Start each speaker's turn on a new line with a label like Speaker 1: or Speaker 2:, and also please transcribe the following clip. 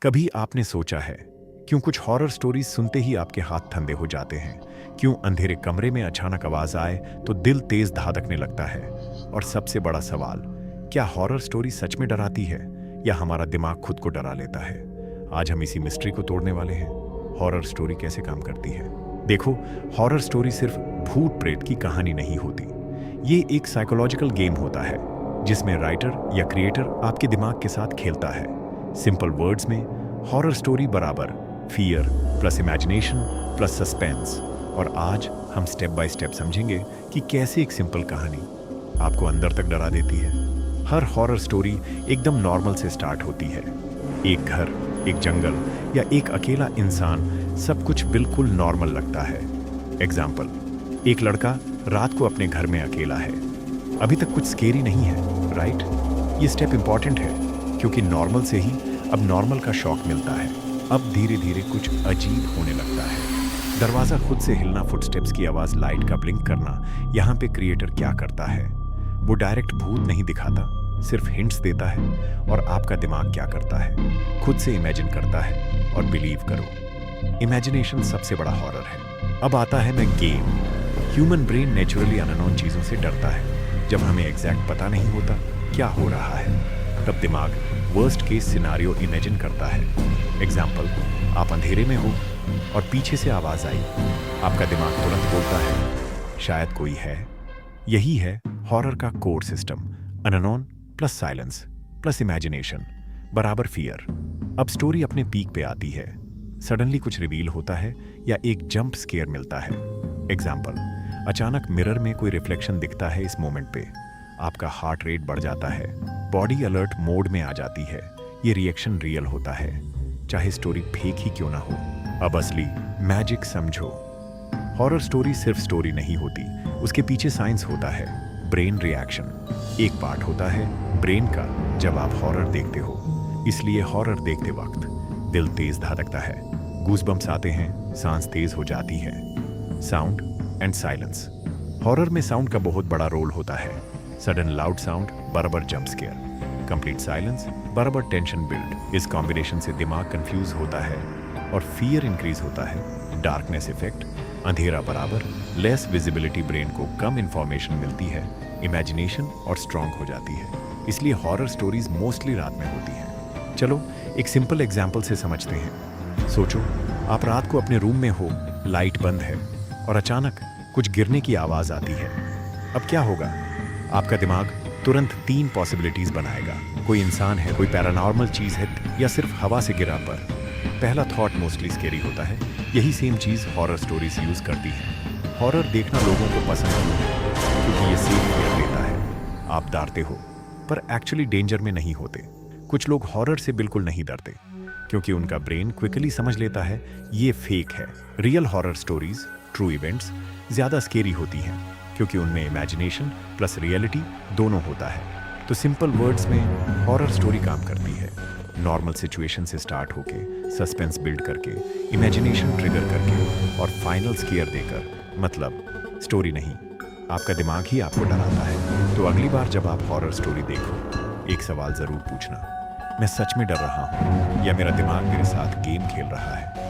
Speaker 1: कभी आपने सोचा है क्यों कुछ हॉरर स्टोरीज सुनते ही आपके हाथ ठंडे हो जाते हैं? क्यों अंधेरे कमरे में अचानक आवाज आए तो दिल तेज धड़कने लगता है? और सबसे बड़ा सवाल, क्या हॉरर स्टोरी सच में डराती है या हमारा दिमाग खुद को डरा लेता है? आज हम इसी मिस्ट्री को तोड़ने वाले हैं। हॉरर स्टोरी कैसे काम करती है? देखो, हॉरर स्टोरी सिर्फ भूत प्रेत की कहानी नहीं होती। ये एक साइकोलॉजिकल गेम होता है जिसमें राइटर या क्रिएटर आपके दिमाग के साथ खेलता है। सिंपल वर्ड्स में, हॉरर स्टोरी बराबर fear plus imagination plus suspense. और आज हम स्टेप बाय स्टेप समझेंगे कि कैसे एक सिंपल कहानी आपको अंदर तक डरा देती है। हर हॉरर स्टोरी एकदम नॉर्मल से स्टार्ट होती है। एक घर, एक जंगल या एक अकेला इंसान, सब कुछ बिल्कुल नॉर्मल लगता है। एग्जाम्पल, एक लड़का रात को अपने घर में अकेला है। अभी तक कुछ स्केरी नहीं है, राइट? ये स्टेप इंपॉर्टेंट है क्योंकि नॉर्मल से ही अब नॉर्मल का शॉक मिलता है। अब धीरे धीरे कुछ अजीब होने लगता है। दरवाजा खुद से हिलना, फुटस्टेप्स की आवाज, लाइट का ब्लिंक करना। यहाँ पे क्रिएटर क्या करता है? वो डायरेक्ट भूत नहीं दिखाता, सिर्फ हिंट्स देता है। और आपका दिमाग क्या करता है? खुद से इमेजिन करता है। और बिलीव करो, इमेजिनेशन सबसे बड़ा हॉरर है। अब आता है मैं game. Human brain naturally unknown चीजों से डरता है। जब हमें एग्जैक्ट पता नहीं होता क्या हो रहा है, तब दिमाग वर्स्ट केस सिनारियो इमेजिन करता है। एग्जाम्पल, आप अंधेरे में हो और पीछे से आवाज आई। आपका दिमाग तुरंत बोलता है शायद कोई है। यही है हॉरर का core system. Unknown plus silence plus imagination बराबर फियर। अब स्टोरी अपने पीक पे आती है। सडनली कुछ रिवील होता है या एक जंप स्केयर मिलता है। एग्जाम्पल, अचानक मिरर में कोई रिफ्लेक्शन दिखता है। इस मोमेंट पे आपका हार्ट रेट बढ़ जाता है, बॉडी अलर्ट मोड में आ जाती है। ये रिएक्शन रियल होता है, चाहे स्टोरी फेक ही क्यों ना हो। अब असली मैजिक समझो। हॉरर स्टोरी सिर्फ स्टोरी नहीं होती, उसके पीछे साइंस होता है। ब्रेन रिएक्शन एक पार्ट होता है ब्रेन का जब आप हॉरर देखते हो। इसलिए हॉरर देखते वक्त दिल तेज धड़कता है, गूज़बम्प्स आते हैं, सांस तेज हो जाती है। Sound and silence. हॉरर में साउंड का बहुत बड़ा रोल होता है। सडन लाउड साउंड बराबर जंप स्केयर, कंप्लीट साइलेंस बराबर टेंशन बिल्ड। इस कॉम्बिनेशन से दिमाग कंफ्यूज होता है और फियर इंक्रीज होता है। डार्कनेस इफेक्ट, अंधेरा बराबर लेस विजिबिलिटी, ब्रेन को कम इंफॉर्मेशन मिलती है, इमेजिनेशन और स्ट्रांग हो जाती है। इसलिए हॉरर स्टोरीज मोस्टली रात में होती हैं। चलो एक सिंपल एग्जाम्पल से समझते हैं। सोचो, आप रात को अपने रूम में हो, लाइट बंद है और अचानक कुछ गिरने की आवाज आती है। अब क्या होगा? आपका दिमाग तुरंत 3 पॉसिबिलिटीज बनाएगा। कोई इंसान है, कोई पैरानॉर्मल चीज है, या सिर्फ हवा से गिरा पर। पहला थॉट मोस्टली स्केरी होता है। यही सेम चीज हॉरर स्टोरीज यूज करती हैं। हॉरर देखना लोगों को पसंद है क्योंकि ये सेफ फेयर देता है। आप डरते हो पर एक्चुअली डेंजर में नहीं होते। कुछ लोग हॉरर से बिल्कुल नहीं डरते क्योंकि उनका ब्रेन क्विकली समझ लेता है ये फेक है। Real horror stories, true events, ज्यादा स्केरी होती हैं क्योंकि उनमें इमेजिनेशन प्लस रियलिटी दोनों होता है। तो सिंपल वर्ड्स में हॉरर स्टोरी काम करती है नॉर्मल सिचुएशन से स्टार्ट होके, सस्पेंस बिल्ड करके, इमेजिनेशन ट्रिगर करके और फाइनल स्केयर देकर। मतलब स्टोरी नहीं, आपका दिमाग ही आपको डराता है। तो अगली बार जब आप हॉरर स्टोरी देखो, एक सवाल जरूर पूछना, मैं सच में डर रहा हूँ या मेरा दिमाग मेरे साथ गेम खेल रहा है?